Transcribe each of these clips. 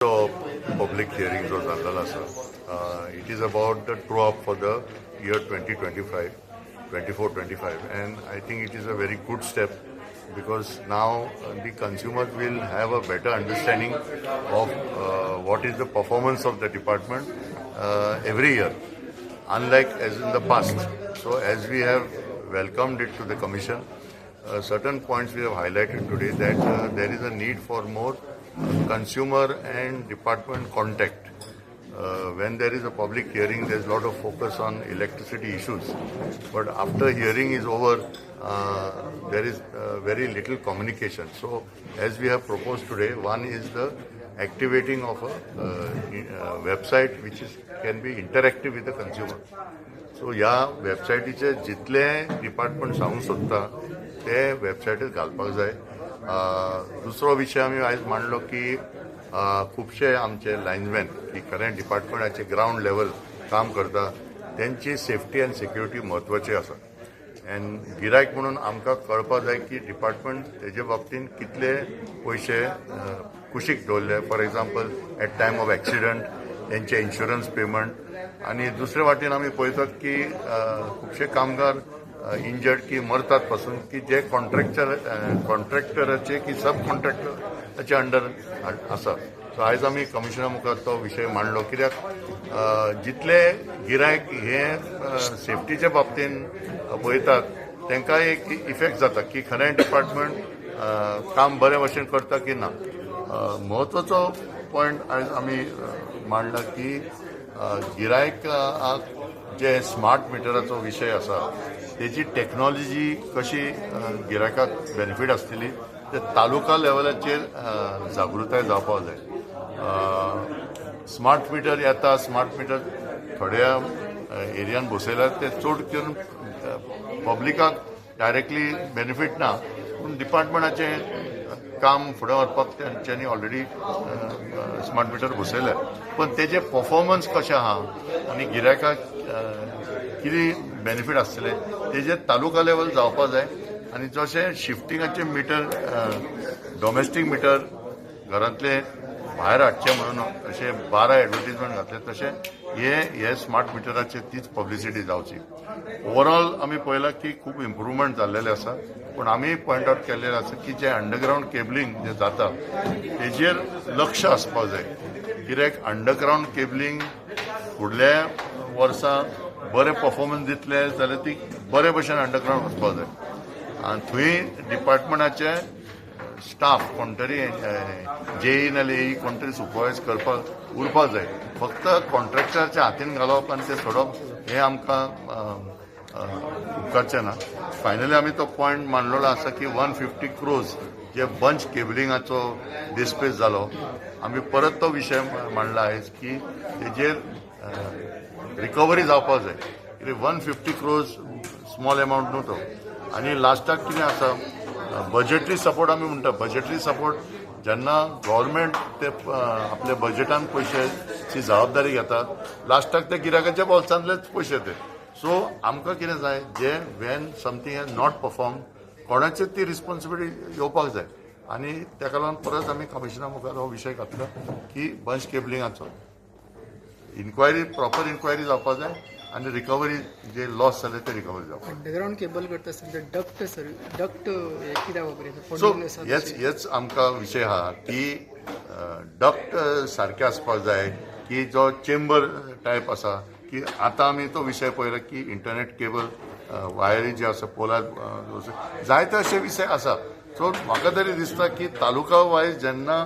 Public hearing जो झालेला आसा, it is about the true up for the year 2025, 24-25, and I think it is a very good step because now the consumers will have a better understanding of what is the performance of the department every year, unlike as in the past. So as we have welcomed it to the commission, certain points we have highlighted today that there is a need for more consumer and department contact. When there is a public hearing, there is a lot of focus on electricity issues. But after hearing is over, there is very little communication. So as we have proposed today, one is the activating of a website which can be interactive with the consumer. So ह्या वेबसायटीचे जितले department सांगूंक सोदता ते वेबसायटीर घालपाक जाय. दुसरो विषय आमी आयज मांडलो की खुबशे आमचे लायनमॅन की खरें डिपार्टमेंटाचे ग्राउंड लेवल काम करता त्यांची सेफ्टी एंड सिक्युरिटी म्हत्वाची आसा. एंड गिरायक म्हणून आमकां कळपाक जाय की डिपार्टमेंट तेजे बाबतींत कितले पयशे कुशीक दवरले. For example at time of accident त्यांचे इन्शुरन्स पेमेंट आणि दुसरे वाटेन आमी पळयतात की खुबशे कामगार इंजर्ड की मरतात पासून की जे कॉन्ट्रॅक्टराचे की सब कॉन्ट्रॅक्टराचे अंडर आसा. सो आयज आमी कमिशना मुखार तो विशय मांडलो कित्याक जितले गिरायक हे सेफ्टीच्या बाबतीन पळयतात तांकां एक इफेक्ट जाता की खरें डिपार्टमेंट काम बरे भशेन करता की ना. म्हत्वाचो पॉयंट आयज आमी मांडला की गिरायकाक जे स्मार्ट मिटराचो विशय आसा तेजी टॅक्नॉलॉजी कशी गिरायकाक बेनिफीट आसतली ते तालुका लेवलाचेर जागृताय जावपाक जाय. स्मार्ट मिटर येता, स्मार्ट मिटर थोड्या एरियान बसयल्यार ते चड करून पब्लिकाक डायरेक्टली बेनिफीट ना, पूण डिपार्टमेंटाचें काम फुडें व्हरपाक तेंच्यांनी ऑलरेडी स्मार्ट मिटर बसयल्या. पण तेजे परफॉर्मन्स कशें आहा आनी गिरायकाक कितें बेनिफीट आसतले तेजे तालुका लेवल जावपाक जाय. आनी जशें शिफ्टिंगाचे मिटर डॉमेस्टीक मिटर घरांतले भायर हाडचे म्हणून अशें 12 एडवर्टिजमेंट घातले तशें हे स्मार्ट मिटराचेर तीच पब्लिसिटी जावची. ओवरऑल आमी पळयलां की खूब इम्प्रुवमेंट जाल्लेले आसा. पूण आमी पॉयंट आउट केल्लेलें आसा की जे अंडरग्राउंड केबलिंग जे जाता तेजेर लक्ष आसपाक जाय. कित्याक अंडरग्राउंड केबलिंग फुडल्या वर्सां बरें परफॉर्मन्स दितले जाल्यार ती बरे भशेन अंडरग्राउंड वचपाक जाय. आनी थंय डिपार्टमेंटाचे स्टाफ कोण तरी जेई नाल्यार एई कोण तरी सुपरवायज करपाक उरपाक जाय. फक्त कॉन्ट्रॅक्टराच्या हातीन घालप आनी ते सोडप हें आमकां उपकारचें ना. फायनली आमी तो पॉयंट मांडलेलो आसा की 150 crores जे बंच केबलिंगाचो डिस्प्लेस जालो. आमी परत तो विशय मांडला आयज की तेजेर रिकवरी जावपाक जाय. कित्याक 150 crores स्मॉल एमावंट न्हू तो. आनी लास्टाक कितें आसा बजेटरी सपोर्ट आमी म्हणटा. बजेटरी सपोर्ट जेन्ना गव्हर्मेंट ते आपल्या बजेटान पयशाची जबाबदारी घेता लास्टाक ते गिरायकाच्या बोल्सांतलेच पयशे ते. सो आमकां कितें जाय जे Wien something has not perform कोणाचेर ती रिस्पॉन्सिबिलिटी येवपाक जाय. आनी तेका लागून परत आमी कमिशना मुखार हो विशय घातलो की बंच केबलिंगाचो इन्क्वायरी प्रॉपर इन्क्वायरी जावपाक जाय आनी रिकवरी जे लॉस जाले ते रिकवरी जावपाक. अंडरग्राउंड केबल करता आसतना डक्ट कित्याक वापरता. सो हेच आमकां विशय आहा की डक्ट सारके आसपाक जाय की जो चेंबर टायप आसा की आतां आमी तो विशय पळयला की इंटरनेट केबल वायरी जे आसा पोलार जायते अशे विशय आसा. सो म्हाका तरी दिसता की तालुका वायज जेन्ना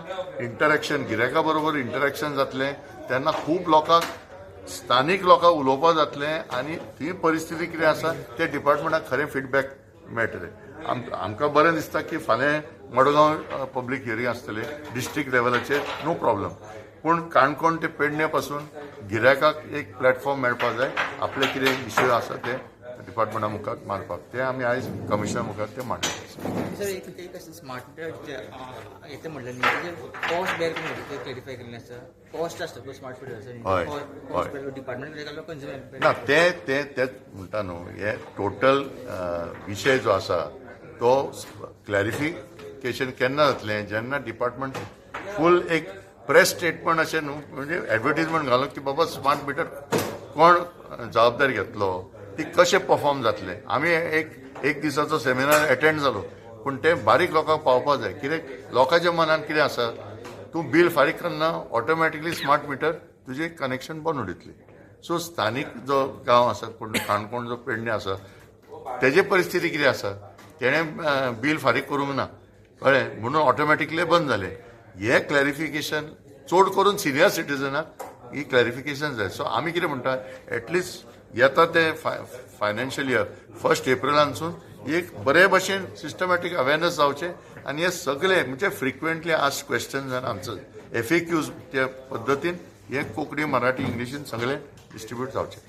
इंटरॅक्शन गिरायका बरोबर इंटरॅक्शन जातलें तेन्ना खूब लोकांक स्थानीक लोकांक उलोवपाक जातलें आनी ती परिस्थिती कितें आसा ते डिपार्टमेंटाक खरें फिडबॅक मेळटलें. आमकां बरें दिसता की फाल्यां मडगांव पब्लीक हियरींग आसतलें डिस्ट्रिक्ट लेवलाचेर नो प्रॉब्लम. पूण काणकोण ते पेडणे पासून गिरायकाक एक प्लॅटफॉर्म मेळपाक जाय. आपले कितें इश्यू आसा ते डिपार्टमेंटा मुखार मारपाक ते आमी आयज कमिशना मुखार ते मांडले. स्मार्ट येते म्हटलं न्ही कॉस्ट बेर क्लॅरिफाय केल्लें आसा. कॉस्ट आसता तो स्मार्ट मिटर डिपार्टमेंट ना तेच म्हणटा न्हू. हे टोटल विशय जो आसा तो क्लॅरिफिकेशन केन्ना जातलें जेन्ना डिपार्टमेंट फूल एक प्रेस स्टेटमेंट अशें न्हू म्हणजे एडवर्टिजमेंट घालून की बाबा स्मार्ट मिटर कोण जबाबदारी घेतलो ती कशें परफॉर्म जातले आमी एक दिसाचो सेमिनार अटेंड जालो पूण ते बारीक लोकांक पावपाक जाय कित्याक लोकांच्या मनान कितें आसा तूं बील फारीक करना ऑटोमॅटिकली स्मार्ट मिटर तुजें कनेक्शन बंद उडयतली सो स्थानीक जो गांव आसा पूण काणकोण जो पेडणे आसा तेजे परिस्थिती कितें आसा तेणें बील फारीक करूंक ना कळ्ळें म्हणून ऑटोमॅटिकली बंद जालें हे क्लॅरिफिकेशन चड करून सिनियर सिटीजनाक ही क्लॅरिफिकेशन जाय सो आमी कितें म्हणटा एटलिस्ट येता ते फायनान्शियल इयर 1 एप्रिलांतसून एक बरे भशेन सिस्टमॅटीक अवेरनस जावचें आनी हे सगळे म्हणजे फ्रिक्वेंटली आस्क क्वेश्चन्स आनी आन्सर्स FAQs त्या पद्दतीन हे कोंकणी मराठी इंग्लिशीन सगळे डिस्ट्रीब्यूट जावचे